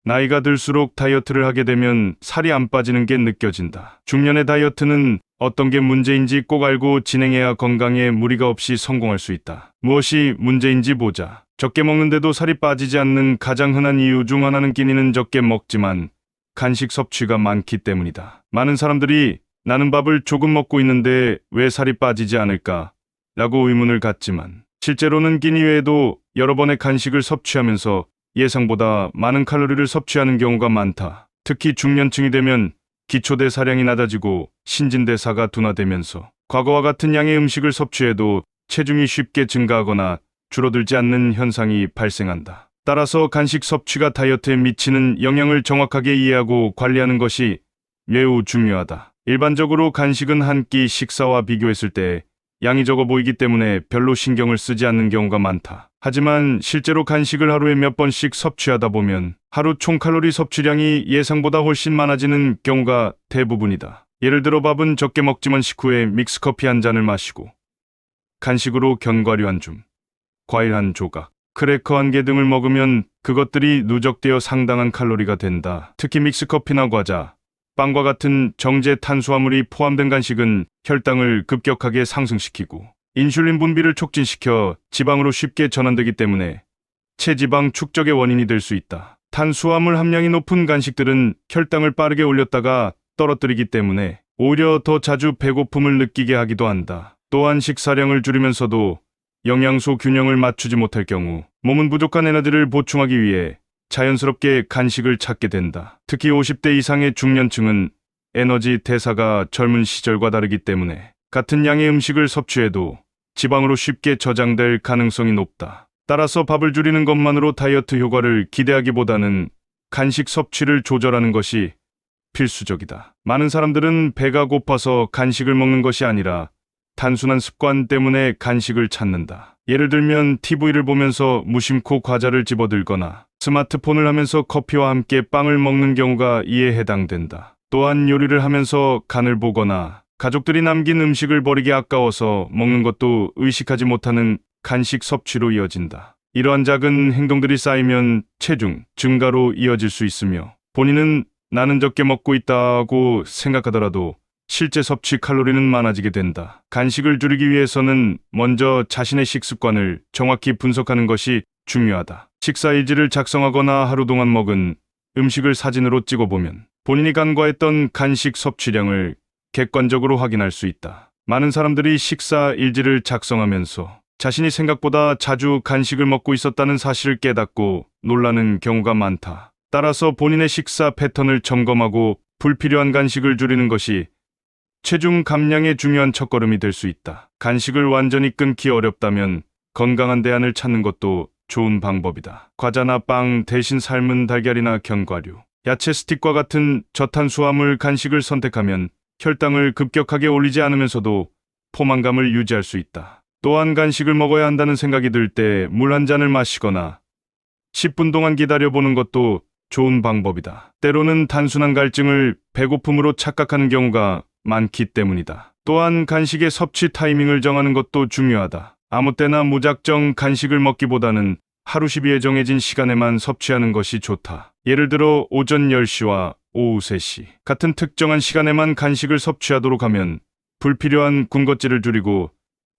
나이가 들수록 다이어트를 하게 되면 살이 안 빠지는 게 느껴진다. 중년의 다이어트는 어떤 게 문제인지 꼭 알고 진행해야 건강에 무리가 없이 성공할 수 있다. 무엇이 문제인지 보자. 적게 먹는데도 살이 빠지지 않는 가장 흔한 이유 중 하나는 끼니는 적게 먹지만 간식 섭취가 많기 때문이다. 많은 사람들이 나는 밥을 조금 먹고 있는데 왜 살이 빠지지 않을까? 라고 의문을 갖지만 실제로는 끼니 외에도 여러 번의 간식을 섭취하면서 예상보다 많은 칼로리를 섭취하는 경우가 많다. 특히 중년층이 되면 기초대사량이 낮아지고 신진대사가 둔화되면서 과거와 같은 양의 음식을 섭취해도 체중이 쉽게 증가하거나 줄어들지 않는 현상이 발생한다. 따라서 간식 섭취가 다이어트에 미치는 영향을 정확하게 이해하고 관리하는 것이 매우 중요하다. 일반적으로 간식은 한 끼 식사와 비교했을 때 양이 적어 보이기 때문에 별로 신경을 쓰지 않는 경우가 많다. 하지만 실제로 간식을 하루에 몇 번씩 섭취하다 보면 하루 총 칼로리 섭취량이 예상보다 훨씬 많아지는 경우가 대부분이다. 예를 들어 밥은 적게 먹지만 식후에 믹스커피 한 잔을 마시고 간식으로 견과류 한 줌, 과일 한 조각, 크래커 한 개 등을 먹으면 그것들이 누적되어 상당한 칼로리가 된다. 특히 믹스커피나 과자, 빵과 같은 정제 탄수화물이 포함된 간식은 혈당을 급격하게 상승시키고 인슐린 분비를 촉진시켜 지방으로 쉽게 전환되기 때문에 체지방 축적의 원인이 될 수 있다. 탄수화물 함량이 높은 간식들은 혈당을 빠르게 올렸다가 떨어뜨리기 때문에 오히려 더 자주 배고픔을 느끼게 하기도 한다. 또한 식사량을 줄이면서도 영양소 균형을 맞추지 못할 경우 몸은 부족한 에너지를 보충하기 위해 자연스럽게 간식을 찾게 된다. 특히 50대 이상의 중년층은 에너지 대사가 젊은 시절과 다르기 때문에 같은 양의 음식을 섭취해도 지방으로 쉽게 저장될 가능성이 높다. 따라서 밥을 줄이는 것만으로 다이어트 효과를 기대하기보다는 간식 섭취를 조절하는 것이 필수적이다. 많은 사람들은 배가 고파서 간식을 먹는 것이 아니라 단순한 습관 때문에 간식을 찾는다. 예를 들면 TV를 보면서 무심코 과자를 집어들거나 스마트폰을 하면서 커피와 함께 빵을 먹는 경우가 이에 해당된다. 또한 요리를 하면서 간을 보거나 가족들이 남긴 음식을 버리기 아까워서 먹는 것도 의식하지 못하는 간식 섭취로 이어진다. 이러한 작은 행동들이 쌓이면 체중 증가로 이어질 수 있으며 본인은 나는 적게 먹고 있다고 생각하더라도 실제 섭취 칼로리는 많아지게 된다. 간식을 줄이기 위해서는 먼저 자신의 식습관을 정확히 분석하는 것이 중요하다. 식사 일지를 작성하거나 하루 동안 먹은 음식을 사진으로 찍어보면 본인이 간과했던 간식 섭취량을 객관적으로 확인할 수 있다. 많은 사람들이 식사 일지를 작성하면서 자신이 생각보다 자주 간식을 먹고 있었다는 사실을 깨닫고 놀라는 경우가 많다. 따라서 본인의 식사 패턴을 점검하고 불필요한 간식을 줄이는 것이 체중 감량의 중요한 첫걸음이 될 수 있다. 간식을 완전히 끊기 어렵다면 건강한 대안을 찾는 것도 좋은 방법이다. 과자나 빵 대신 삶은 달걀이나 견과류, 야채 스틱과 같은 저탄수화물 간식을 선택하면 혈당을 급격하게 올리지 않으면서도 포만감을 유지할 수 있다. 또한 간식을 먹어야 한다는 생각이 들 때 물 한 잔을 마시거나 10분 동안 기다려보는 것도 좋은 방법이다. 때로는 단순한 갈증을 배고픔으로 착각하는 경우가 많기 때문이다. 또한 간식의 섭취 타이밍을 정하는 것도 중요하다. 아무 때나 무작정 간식을 먹기보다는 하루 12회 정해진 시간에만 섭취하는 것이 좋다. 예를 들어 오전 10시와 오후 3시 같은 특정한 시간에만 간식을 섭취하도록 하면 불필요한 군것질을 줄이고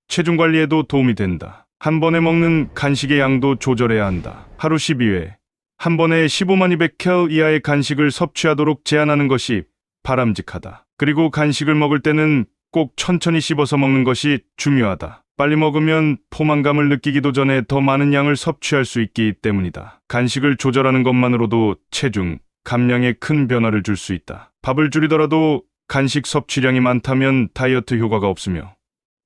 체중 관리에도 도움이 된다. 한 번에 먹는 간식의 양도 조절해야 한다. 하루 12회, 한 번에 15만 200캘 이하의 간식을 섭취하도록 제한하는 것이 바람직하다. 그리고 간식을 먹을 때는 꼭 천천히 씹어서 먹는 것이 중요하다. 빨리 먹으면 포만감을 느끼기도 전에 더 많은 양을 섭취할 수 있기 때문이다. 간식을 조절하는 것만으로도 체중, 감량에 큰 변화를 줄 수 있다. 밥을 줄이더라도 간식 섭취량이 많다면 다이어트 효과가 없으며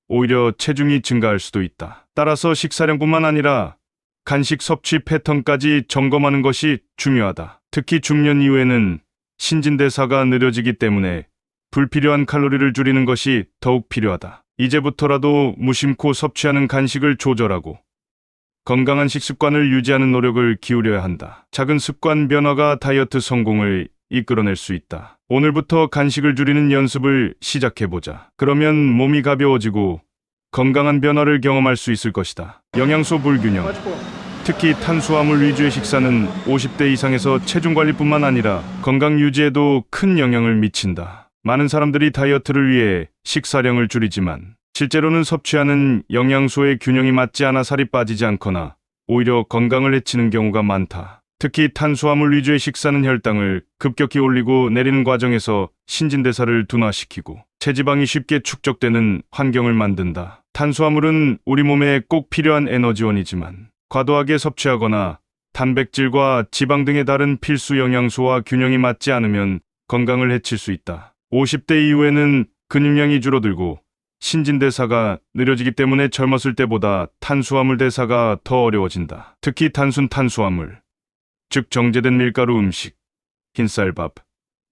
오히려 체중이 증가할 수도 있다. 따라서 식사량뿐만 아니라 간식 섭취 패턴까지 점검하는 것이 중요하다. 특히 중년 이후에는 신진대사가 느려지기 때문에 불필요한 칼로리를 줄이는 것이 더욱 필요하다. 이제부터라도 무심코 섭취하는 간식을 조절하고 건강한 식습관을 유지하는 노력을 기울여야 한다. 작은 습관 변화가 다이어트 성공을 이끌어낼 수 있다. 오늘부터 간식을 줄이는 연습을 시작해보자. 그러면 몸이 가벼워지고 건강한 변화를 경험할 수 있을 것이다. 영양소 불균형, 특히 탄수화물 위주의 식사는 50대 이상에서 체중 관리뿐만 아니라 건강 유지에도 큰 영향을 미친다. 많은 사람들이 다이어트를 위해 식사량을 줄이지만 실제로는 섭취하는 영양소의 균형이 맞지 않아 살이 빠지지 않거나 오히려 건강을 해치는 경우가 많다. 특히 탄수화물 위주의 식사는 혈당을 급격히 올리고 내리는 과정에서 신진대사를 둔화시키고 체지방이 쉽게 축적되는 환경을 만든다. 탄수화물은 우리 몸에 꼭 필요한 에너지원이지만 과도하게 섭취하거나 단백질과 지방 등의 다른 필수 영양소와 균형이 맞지 않으면 건강을 해칠 수 있다. 50대 이후에는 근육량이 줄어들고 신진대사가 느려지기 때문에 젊었을 때보다 탄수화물 대사가 더 어려워진다. 특히 단순 탄수화물, 즉 정제된 밀가루 음식, 흰쌀밥,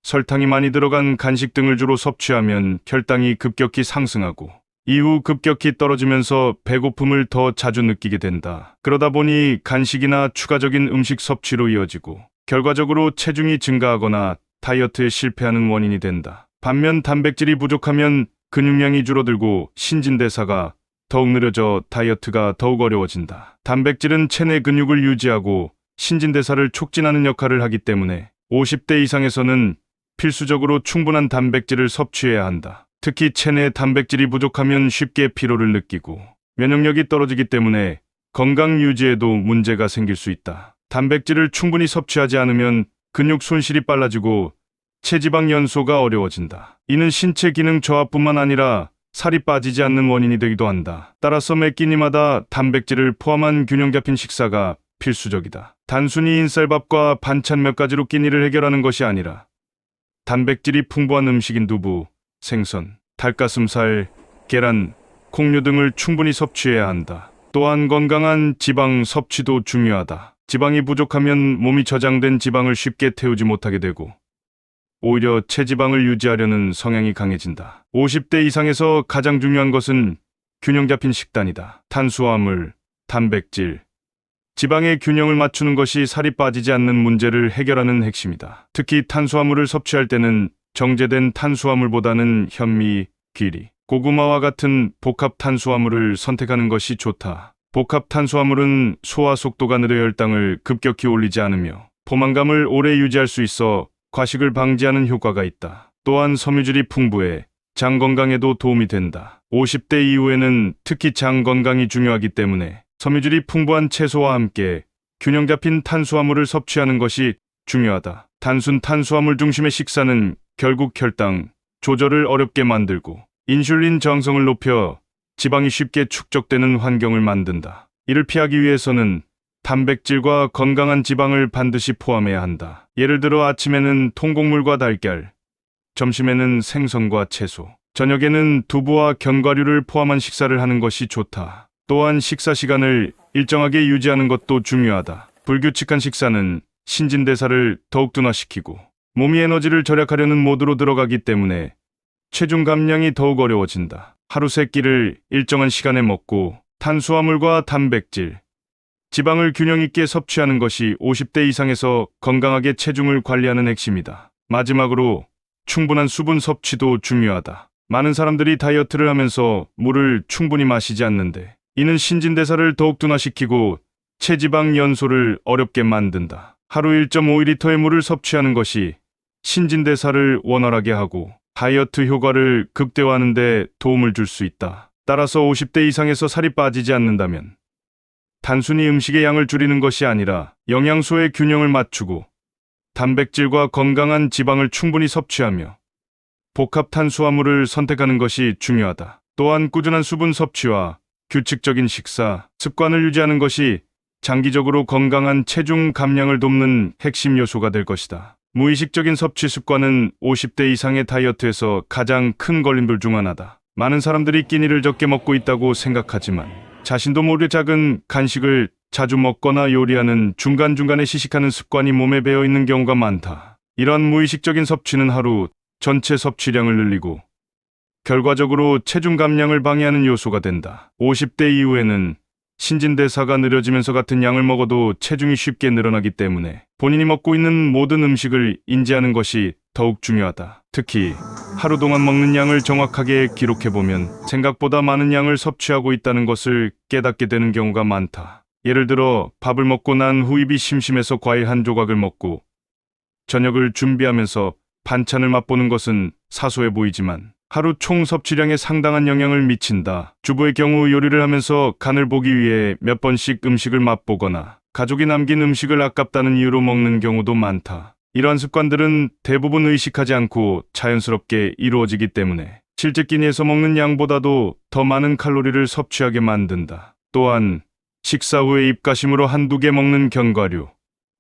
설탕이 많이 들어간 간식 등을 주로 섭취하면 혈당이 급격히 상승하고 이후 급격히 떨어지면서 배고픔을 더 자주 느끼게 된다. 그러다 보니 간식이나 추가적인 음식 섭취로 이어지고 결과적으로 체중이 증가하거나 다이어트에 실패하는 원인이 된다. 반면 단백질이 부족하면 근육량이 줄어들고 신진대사가 더욱 느려져 다이어트가 더욱 어려워진다. 단백질은 체내 근육을 유지하고 신진대사를 촉진하는 역할을 하기 때문에 50대 이상에서는 필수적으로 충분한 단백질을 섭취해야 한다. 특히 체내 단백질이 부족하면 쉽게 피로를 느끼고 면역력이 떨어지기 때문에 건강 유지에도 문제가 생길 수 있다. 단백질을 충분히 섭취하지 않으면 근육 손실이 빨라지고 체지방 연소가 어려워진다. 이는 신체 기능 저하뿐만 아니라 살이 빠지지 않는 원인이 되기도 한다. 따라서 매 끼니마다 단백질을 포함한 균형 잡힌 식사가 필수적이다. 단순히 흰쌀밥과 반찬 몇 가지로 끼니를 해결하는 것이 아니라 단백질이 풍부한 음식인 두부, 생선, 닭가슴살, 계란, 콩류 등을 충분히 섭취해야 한다. 또한 건강한 지방 섭취도 중요하다. 지방이 부족하면 몸이 저장된 지방을 쉽게 태우지 못하게 되고 오히려 체지방을 유지하려는 성향이 강해진다. 50대 이상에서 가장 중요한 것은 균형 잡힌 식단이다. 탄수화물, 단백질, 지방의 균형을 맞추는 것이 살이 빠지지 않는 문제를 해결하는 핵심이다. 특히 탄수화물을 섭취할 때는 정제된 탄수화물보다는 현미, 귀리, 고구마와 같은 복합 탄수화물을 선택하는 것이 좋다. 복합 탄수화물은 소화 속도가 느려 혈당을 급격히 올리지 않으며 포만감을 오래 유지할 수 있어 과식을 방지하는 효과가 있다. 또한 섬유질이 풍부해 장 건강에도 도움이 된다. 50대 이후에는 특히 장 건강이 중요하기 때문에 섬유질이 풍부한 채소와 함께 균형 잡힌 탄수화물을 섭취하는 것이 중요하다. 단순 탄수화물 중심의 식사는 결국 혈당 조절을 어렵게 만들고 인슐린 저항성을 높여 지방이 쉽게 축적되는 환경을 만든다. 이를 피하기 위해서는 단백질과 건강한 지방을 반드시 포함해야 한다. 예를 들어 아침에는 통곡물과 달걀, 점심에는 생선과 채소, 저녁에는 두부와 견과류를 포함한 식사를 하는 것이 좋다. 또한 식사 시간을 일정하게 유지하는 것도 중요하다. 불규칙한 식사는 신진대사를 더욱 둔화시키고 몸이 에너지를 절약하려는 모드로 들어가기 때문에 체중 감량이 더욱 어려워진다. 하루 세 끼를 일정한 시간에 먹고 탄수화물과 단백질, 지방을 균형 있게 섭취하는 것이 50대 이상에서 건강하게 체중을 관리하는 핵심이다. 마지막으로 충분한 수분 섭취도 중요하다. 많은 사람들이 다이어트를 하면서 물을 충분히 마시지 않는데 이는 신진대사를 더욱 둔화시키고 체지방 연소를 어렵게 만든다. 하루 1.5리터의 물을 섭취하는 것이 신진대사를 원활하게 하고 다이어트 효과를 극대화하는 데 도움을 줄 수 있다. 따라서 50대 이상에서 살이 빠지지 않는다면 단순히 음식의 양을 줄이는 것이 아니라 영양소의 균형을 맞추고 단백질과 건강한 지방을 충분히 섭취하며 복합 탄수화물을 선택하는 것이 중요하다. 또한 꾸준한 수분 섭취와 규칙적인 식사 습관을 유지하는 것이 장기적으로 건강한 체중 감량을 돕는 핵심 요소가 될 것이다. 무의식적인 섭취 습관은 50대 이상의 다이어트에서 가장 큰 걸림돌 중 하나다. 많은 사람들이 끼니를 적게 먹고 있다고 생각하지만 자신도 모르게 작은 간식을 자주 먹거나 요리하는 중간중간에 시식하는 습관이 몸에 배어 있는 경우가 많다. 이런 무의식적인 섭취는 하루 전체 섭취량을 늘리고 결과적으로 체중 감량을 방해하는 요소가 된다. 50대 이후에는 신진대사가 느려지면서 같은 양을 먹어도 체중이 쉽게 늘어나기 때문에 본인이 먹고 있는 모든 음식을 인지하는 것이 더욱 중요하다. 특히 하루 동안 먹는 양을 정확하게 기록해보면 생각보다 많은 양을 섭취하고 있다는 것을 깨닫게 되는 경우가 많다. 예를 들어 밥을 먹고 난 후 입이 심심해서 과일 한 조각을 먹고 저녁을 준비하면서 반찬을 맛보는 것은 사소해 보이지만 하루 총 섭취량에 상당한 영향을 미친다. 주부의 경우 요리를 하면서 간을 보기 위해 몇 번씩 음식을 맛보거나 가족이 남긴 음식을 아깝다는 이유로 먹는 경우도 많다. 이러한 습관들은 대부분 의식하지 않고 자연스럽게 이루어지기 때문에 실제 끼니에서 먹는 양보다도 더 많은 칼로리를 섭취하게 만든다. 또한 식사 후에 입가심으로 한두 개 먹는 견과류,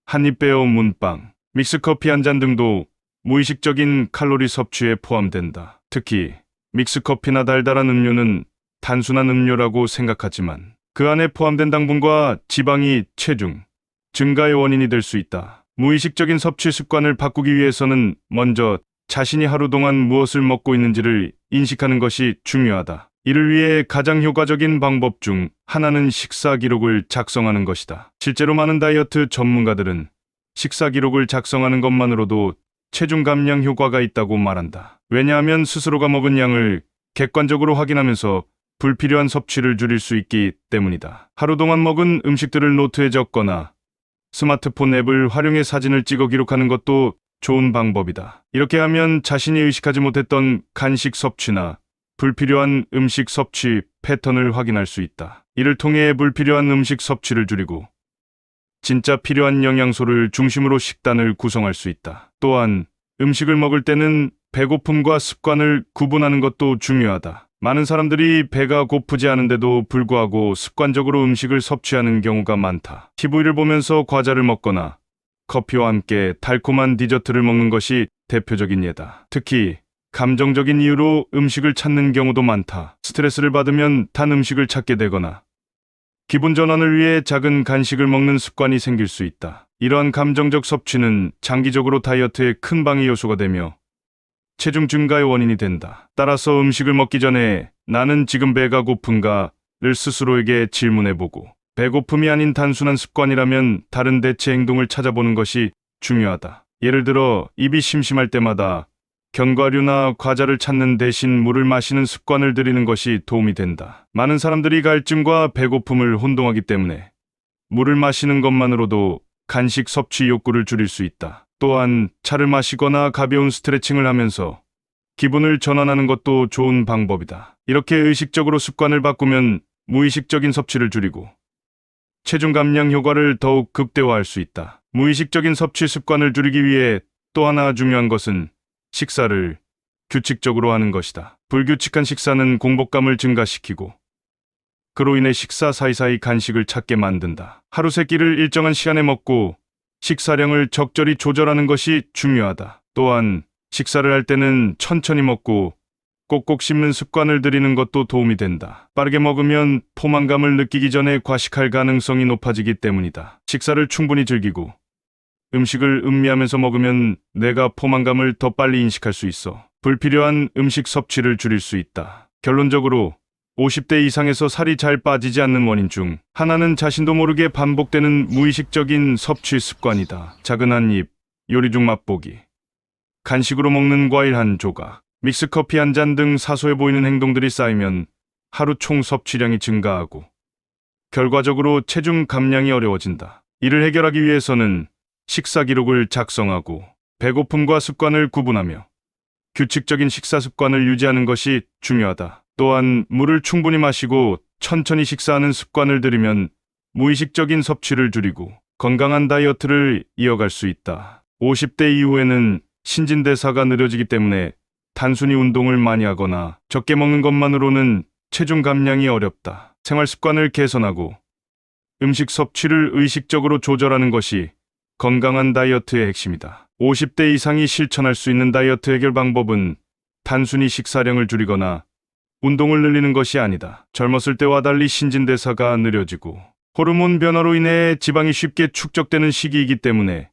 한입 베어 문빵, 믹스커피 한 잔 등도 무의식적인 칼로리 섭취에 포함된다. 특히 믹스커피나 달달한 음료는 단순한 음료라고 생각하지만 그 안에 포함된 당분과 지방이 체중 증가의 원인이 될 수 있다. 무의식적인 섭취 습관을 바꾸기 위해서는 먼저 자신이 하루 동안 무엇을 먹고 있는지를 인식하는 것이 중요하다. 이를 위해 가장 효과적인 방법 중 하나는 식사 기록을 작성하는 것이다. 실제로 많은 다이어트 전문가들은 식사 기록을 작성하는 것만으로도 체중 감량 효과가 있다고 말한다. 왜냐하면 스스로가 먹은 양을 객관적으로 확인하면서 불필요한 섭취를 줄일 수 있기 때문이다. 하루 동안 먹은 음식들을 노트에 적거나 스마트폰 앱을 활용해 사진을 찍어 기록하는 것도 좋은 방법이다. 이렇게 하면 자신이 의식하지 못했던 간식 섭취나 불필요한 음식 섭취 패턴을 확인할 수 있다. 이를 통해 불필요한 음식 섭취를 줄이고 진짜 필요한 영양소를 중심으로 식단을 구성할 수 있다. 또한 음식을 먹을 때는 배고픔과 습관을 구분하는 것도 중요하다. 많은 사람들이 배가 고프지 않은데도 불구하고 습관적으로 음식을 섭취하는 경우가 많다. TV를 보면서 과자를 먹거나 커피와 함께 달콤한 디저트를 먹는 것이 대표적인 예다. 특히 감정적인 이유로 음식을 찾는 경우도 많다. 스트레스를 받으면 단 음식을 찾게 되거나 기분 전환을 위해 작은 간식을 먹는 습관이 생길 수 있다. 이러한 감정적 섭취는 장기적으로 다이어트에 큰 방해 요소가 되며 체중 증가의 원인이 된다. 따라서 음식을 먹기 전에 나는 지금 배가 고픈가를 스스로에게 질문해보고 배고픔이 아닌 단순한 습관이라면 다른 대체 행동을 찾아보는 것이 중요하다. 예를 들어 입이 심심할 때마다 견과류나 과자를 찾는 대신 물을 마시는 습관을 들이는 것이 도움이 된다. 많은 사람들이 갈증과 배고픔을 혼동하기 때문에 물을 마시는 것만으로도 간식 섭취 욕구를 줄일 수 있다. 또한 차를 마시거나 가벼운 스트레칭을 하면서 기분을 전환하는 것도 좋은 방법이다. 이렇게 의식적으로 습관을 바꾸면 무의식적인 섭취를 줄이고 체중 감량 효과를 더욱 극대화할 수 있다. 무의식적인 섭취 습관을 줄이기 위해 또 하나 중요한 것은 식사를 규칙적으로 하는 것이다. 불규칙한 식사는 공복감을 증가시키고 그로 인해 식사 사이사이 간식을 찾게 만든다. 하루 세 끼를 일정한 시간에 먹고 식사량을 적절히 조절하는 것이 중요하다. 또한 식사를 할 때는 천천히 먹고 꼭꼭 씹는 습관을 들이는 것도 도움이 된다. 빠르게 먹으면 포만감을 느끼기 전에 과식할 가능성이 높아지기 때문이다. 식사를 충분히 즐기고 음식을 음미하면서 먹으면 뇌가 포만감을 더 빨리 인식할 수 있어 불필요한 음식 섭취를 줄일 수 있다. 결론적으로 50대 이상에서 살이 잘 빠지지 않는 원인 중 하나는 자신도 모르게 반복되는 무의식적인 섭취 습관이다. 작은 한 입, 요리 중 맛보기, 간식으로 먹는 과일 한 조각, 믹스커피 한 잔 등 사소해 보이는 행동들이 쌓이면 하루 총 섭취량이 증가하고 결과적으로 체중 감량이 어려워진다. 이를 해결하기 위해서는 식사 기록을 작성하고 배고픔과 습관을 구분하며 규칙적인 식사 습관을 유지하는 것이 중요하다. 또한 물을 충분히 마시고 천천히 식사하는 습관을 들이면 무의식적인 섭취를 줄이고 건강한 다이어트를 이어갈 수 있다. 50대 이후에는 신진대사가 느려지기 때문에 단순히 운동을 많이 하거나 적게 먹는 것만으로는 체중 감량이 어렵다. 생활 습관을 개선하고 음식 섭취를 의식적으로 조절하는 것이 건강한 다이어트의 핵심이다. 50대 이상이 실천할 수 있는 다이어트 해결 방법은 단순히 식사량을 줄이거나 운동을 늘리는 것이 아니다. 젊었을 때와 달리 신진대사가 느려지고 호르몬 변화로 인해 지방이 쉽게 축적되는 시기이기 때문에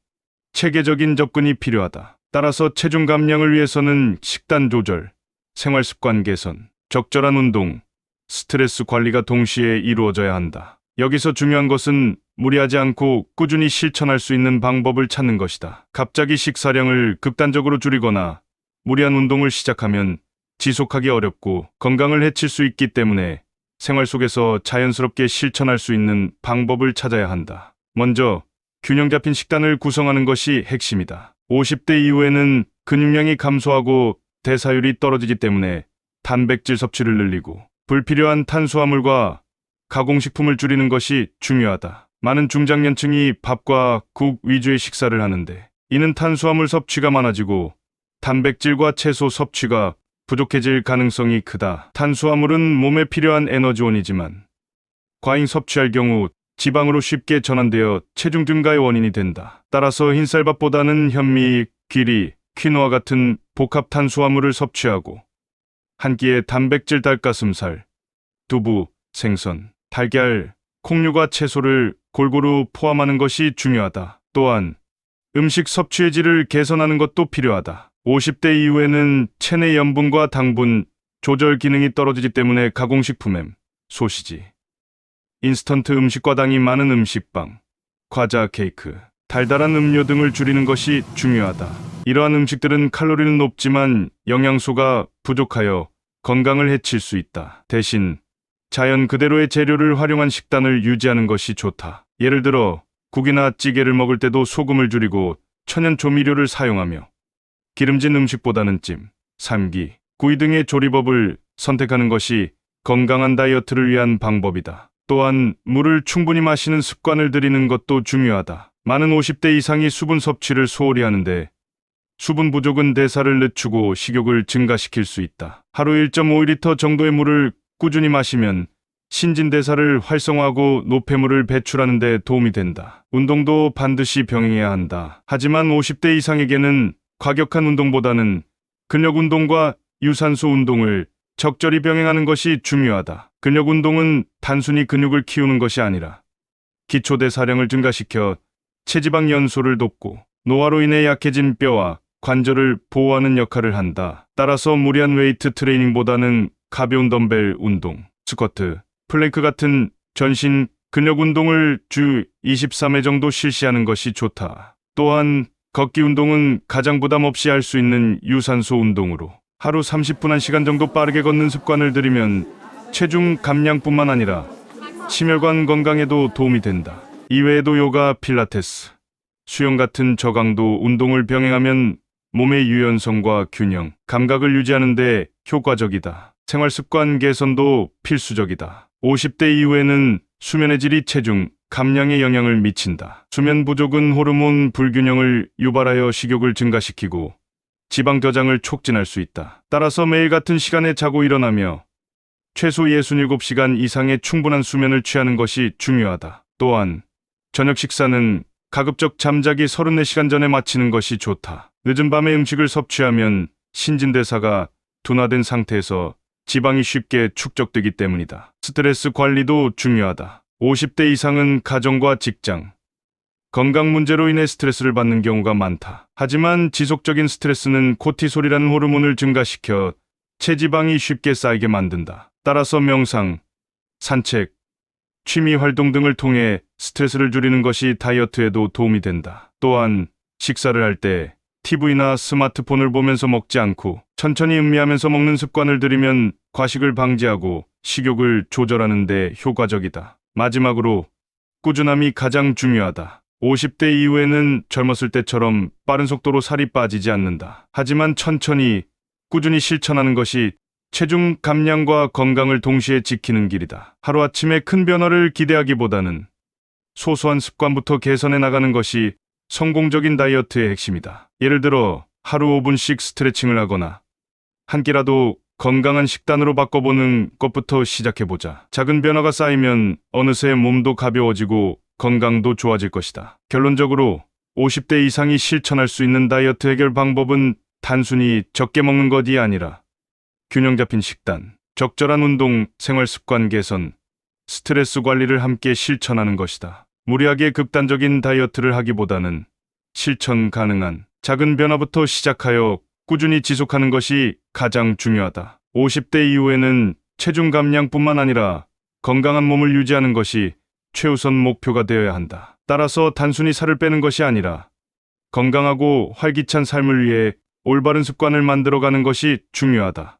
체계적인 접근이 필요하다. 따라서 체중 감량을 위해서는 식단 조절, 생활 습관 개선, 적절한 운동, 스트레스 관리가 동시에 이루어져야 한다. 여기서 중요한 것은 무리하지 않고 꾸준히 실천할 수 있는 방법을 찾는 것이다. 갑자기 식사량을 극단적으로 줄이거나 무리한 운동을 시작하면 지속하기 어렵고 건강을 해칠 수 있기 때문에 생활 속에서 자연스럽게 실천할 수 있는 방법을 찾아야 한다. 먼저 균형 잡힌 식단을 구성하는 것이 핵심이다. 50대 이후에는 근육량이 감소하고 대사율이 떨어지기 때문에 단백질 섭취를 늘리고 불필요한 탄수화물과 가공식품을 줄이는 것이 중요하다. 많은 중장년층이 밥과 국 위주의 식사를 하는데 이는 탄수화물 섭취가 많아지고 단백질과 채소 섭취가 부족해질 가능성이 크다. 탄수화물은 몸에 필요한 에너지원이지만 과잉 섭취할 경우 지방으로 쉽게 전환되어 체중 증가의 원인이 된다. 따라서 흰쌀밥보다는 현미, 귀리, 퀴노아 같은 복합 탄수화물을 섭취하고 한 끼에 단백질 닭가슴살, 두부, 생선, 달걀, 콩류와 채소를 골고루 포함하는 것이 중요하다. 또한 음식 섭취의 질을 개선하는 것도 필요하다. 50대 이후에는 체내 염분과 당분 조절 기능이 떨어지기 때문에 가공식품, 소시지, 인스턴트 음식과 당이 많은 음식빵, 과자, 케이크, 달달한 음료 등을 줄이는 것이 중요하다. 이러한 음식들은 칼로리는 높지만 영양소가 부족하여 건강을 해칠 수 있다. 대신 자연 그대로의 재료를 활용한 식단을 유지하는 것이 좋다. 예를 들어 국이나 찌개를 먹을 때도 소금을 줄이고 천연 조미료를 사용하며 기름진 음식보다는 찜, 삶기, 구이 등의 조리법을 선택하는 것이 건강한 다이어트를 위한 방법이다. 또한 물을 충분히 마시는 습관을 들이는 것도 중요하다. 많은 50대 이상이 수분 섭취를 소홀히 하는데 수분 부족은 대사를 늦추고 식욕을 증가시킬 수 있다. 하루 1.5리터 정도의 물을 꾸준히 마시면 신진대사를 활성화하고 노폐물을 배출하는 데 도움이 된다. 운동도 반드시 병행해야 한다. 하지만 50대 이상에게는 과격한 운동보다는 근력 운동과 유산소 운동을 적절히 병행하는 것이 중요하다. 근력 운동은 단순히 근육을 키우는 것이 아니라 기초대사량을 증가시켜 체지방 연소를 돕고 노화로 인해 약해진 뼈와 관절을 보호하는 역할을 한다. 따라서 무리한 웨이트 트레이닝보다는 가벼운 덤벨 운동, 스쿼트, 플랭크 같은 전신 근력 운동을 주 23회 정도 실시하는 것이 좋다. 또한 걷기 운동은 가장 부담 없이 할 수 있는 유산소 운동으로 하루 30분 1시간 정도 빠르게 걷는 습관을 들이면 체중 감량뿐만 아니라 심혈관 건강에도 도움이 된다. 이외에도 요가, 필라테스, 수영 같은 저강도 운동을 병행하면 몸의 유연성과 균형, 감각을 유지하는 데 효과적이다. 생활 습관 개선도 필수적이다. 50대 이후에는 수면의 질이 체중, 감량에 영향을 미친다. 수면 부족은 호르몬 불균형을 유발하여 식욕을 증가시키고 지방 저장을 촉진할 수 있다. 따라서 매일 같은 시간에 자고 일어나며 최소 67시간 이상의 충분한 수면을 취하는 것이 중요하다. 또한 저녁 식사는 가급적 잠자기 34시간 전에 마치는 것이 좋다. 늦은 밤에 음식을 섭취하면 신진대사가 둔화된 상태에서 지방이 쉽게 축적되기 때문이다. 스트레스 관리도 중요하다. 50대 이상은 가정과 직장, 건강 문제로 인해 스트레스를 받는 경우가 많다. 하지만 지속적인 스트레스는 코티솔이라는 호르몬을 증가시켜 체지방이 쉽게 쌓이게 만든다. 따라서 명상, 산책, 취미 활동 등을 통해 스트레스를 줄이는 것이 다이어트에도 도움이 된다. 또한 식사를 할 때 TV나 스마트폰을 보면서 먹지 않고 천천히 음미하면서 먹는 습관을 들이면 과식을 방지하고 식욕을 조절하는 데 효과적이다. 마지막으로 꾸준함이 가장 중요하다. 50대 이후에는 젊었을 때처럼 빠른 속도로 살이 빠지지 않는다. 하지만 천천히 꾸준히 실천하는 것이 체중 감량과 건강을 동시에 지키는 길이다. 하루아침에 큰 변화를 기대하기보다는 소소한 습관부터 개선해 나가는 것이 성공적인 다이어트의 핵심이다. 예를 들어 하루 5분씩 스트레칭을 하거나 한 끼라도 건강한 식단으로 바꿔보는 것부터 시작해보자. 작은 변화가 쌓이면 어느새 몸도 가벼워지고 건강도 좋아질 것이다. 결론적으로 50대 이상이 실천할 수 있는 다이어트 해결 방법은 단순히 적게 먹는 것이 아니라 균형 잡힌 식단, 적절한 운동, 생활 습관 개선, 스트레스 관리를 함께 실천하는 것이다. 무리하게 극단적인 다이어트를 하기보다는 실천 가능한 작은 변화부터 시작하여 꾸준히 지속하는 것이 가장 중요하다. 50대 이후에는 체중 감량뿐만 아니라 건강한 몸을 유지하는 것이 최우선 목표가 되어야 한다. 따라서 단순히 살을 빼는 것이 아니라 건강하고 활기찬 삶을 위해 올바른 습관을 만들어가는 것이 중요하다.